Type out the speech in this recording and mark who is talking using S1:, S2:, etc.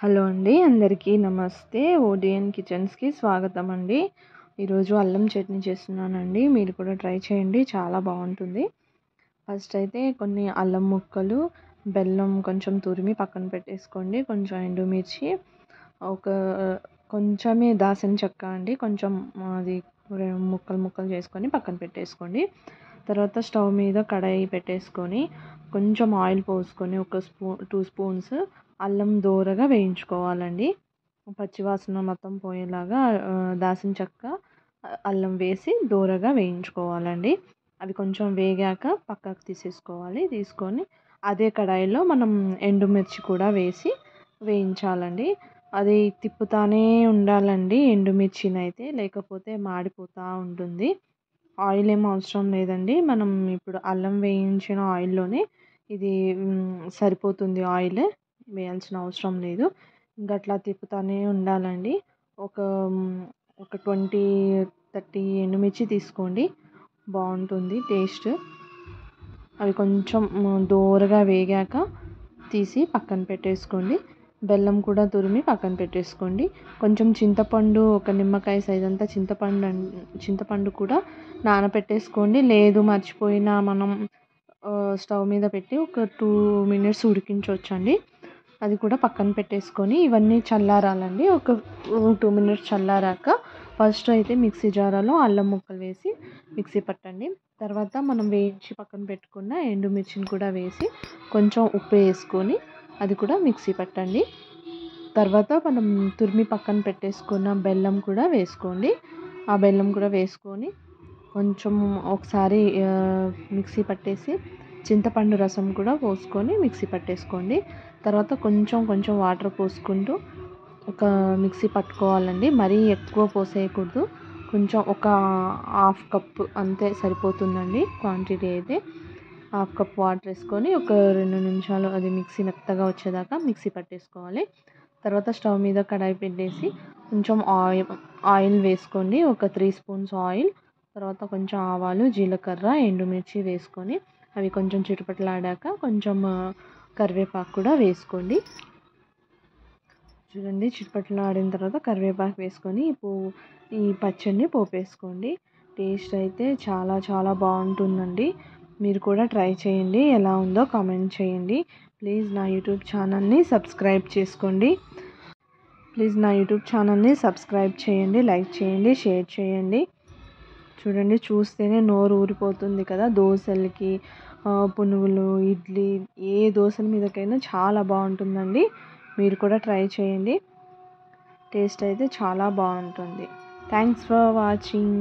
S1: Hello అండి, అందరికీ నమస్తే. ఓడియన్ కిచెన్స్కి స్వాగతం అండి. ఈరోజు అల్లం చట్నీ చేస్తున్నానండి. మీరు కూడా ట్రై చేయండి, చాలా బాగుంటుంది. ఫస్ట్ అయితే కొన్ని అల్లం ముక్కలు, బెల్లం కొంచెం తురిమి పక్కన పెట్టేసుకోండి. కొంచెం ఎండుమిర్చి, ఒక కొంచెమే దాసిన చెక్క అండి, కొంచెం అది ముక్కలు ముక్కలు చేసుకొని పక్కన పెట్టేసుకోండి. తర్వాత స్టవ్ మీద కడాయి పెట్టేసుకొని కొంచెం ఆయిల్ పోసుకొని ఒక 2 స్పూన్స్ అల్లం దోరగా వేయించుకోవాలండి. పచ్చివాసన మొత్తం పోయేలాగా దాసిన చెక్క, అల్లం వేసి దోరగా వేయించుకోవాలండి. అవి కొంచెం వేగాక పక్కకు తీసేసుకోవాలి. తీసుకొని అదే కడాయిలో మనం ఎండుమిర్చి కూడా వేసి వేయించాలండి. అది తిప్పుతానే ఉండాలండి ఎండుమిర్చిని అయితే, లేకపోతే మాడిపోతూ ఉంటుంది. ఆయిల్ ఏం అవసరం లేదండి. మనం ఇప్పుడు అల్లం వేయించిన ఆయిల్లోనే ఇది సరిపోతుంది. ఆయిల్ వేయాల్సిన అవసరం లేదు. ఇంకా అట్లా తిప్పుతూనే ఉండాలండి. ఒక 20-30 ఎండుమిర్చి తీసుకోండి, బాగుంటుంది టేస్ట్. అవి కొంచెం దోరగా వేగాక తీసి పక్కన పెట్టేసుకోండి. బెల్లం కూడా తురిమి పక్కన పెట్టేసుకోండి. కొంచెం చింతపండు, ఒక నిమ్మకాయ సైజ్ అంతా చింతపండు కూడా నానబెట్టేసుకోండి. లేదు మర్చిపోయినా మనం స్టవ్ మీద పెట్టి ఒక 2 మినిట్స్ ఉడికించవచ్చండి. అది కూడా పక్కన పెట్టేసుకొని ఇవన్నీ చల్లారాలండి. ఒక 2 మినిట్స్ చల్లారాక ఫస్ట్ అయితే మిక్సీ జారాలో అల్లం ముక్కలు వేసి మిక్సీ పట్టండి. తర్వాత మనం వేయించి పక్కన పెట్టుకున్న ఎండుమిర్చిని కూడా వేసి కొంచెం ఉప్పు వేసుకొని అది కూడా మిక్సీ పట్టండి. తర్వాత మనం తురిమి పక్కన పెట్టేసుకున్న బెల్లం కూడా వేసుకోండి. ఆ బెల్లం కూడా వేసుకొని కొంచెం ఒకసారి మిక్సీ పట్టేసి చింతపండు రసం కూడా పోసుకొని మిక్సీ పట్టేసుకోండి. తర్వాత కొంచెం వాటర్ పోసుకుంటూ ఒక మిక్సీ పట్టుకోవాలండి. మరీ ఎక్కువ పోసేయకూడదు. కొంచెం ఒక 1/2 కప్పు అంతే సరిపోతుందండి క్వాంటిటీ అయితే. 1/2 కప్ వాటర్ వేసుకొని ఒక 2 నిమిషాలు అది మిక్సీ మెత్తగా వచ్చేదాకా మిక్సీ పట్టేసుకోవాలి. తర్వాత స్టవ్ మీద కడాయి పెట్టేసి కొంచెం ఆయిల్ వేసుకోండి. ఒక 3 స్పూన్స్ ఆయిల్. తర్వాత కొంచెం ఆవాలు, జీలకర్ర, ఎండుమిర్చి వేసుకొని అవి కొంచెం చిటపటలాడాక కొంచెం కరివేపాకు కూడా వేసుకోండి. చూడండి, చిటపటలాడిన తర్వాత కరివేపాకు వేసుకొని ఈ పచ్చడిని పోపేసుకోండి. టేస్ట్ అయితే చాలా చాలా బాగుంటుందండి. మీరు కూడా ట్రై చేయండి, ఎలా ఉందో కామెంట్ చేయండి. ప్లీజ్ నా యూట్యూబ్ ఛానల్ని సబ్స్క్రైబ్ చేసుకోండి. లైక్ చేయండి, షేర్ చేయండి. చూడండి, చూస్తేనే నోరు ఊరిపోతుంది కదా. దోశలకి, పునుగులు, ఇడ్లీ, ఏ దోశల మీదకైనా చాలా బాగుంటుందండి. మీరు కూడా ట్రై చేయండి. టేస్ట్ అయితే చాలా బాగుంటుంది. Thanks for watching.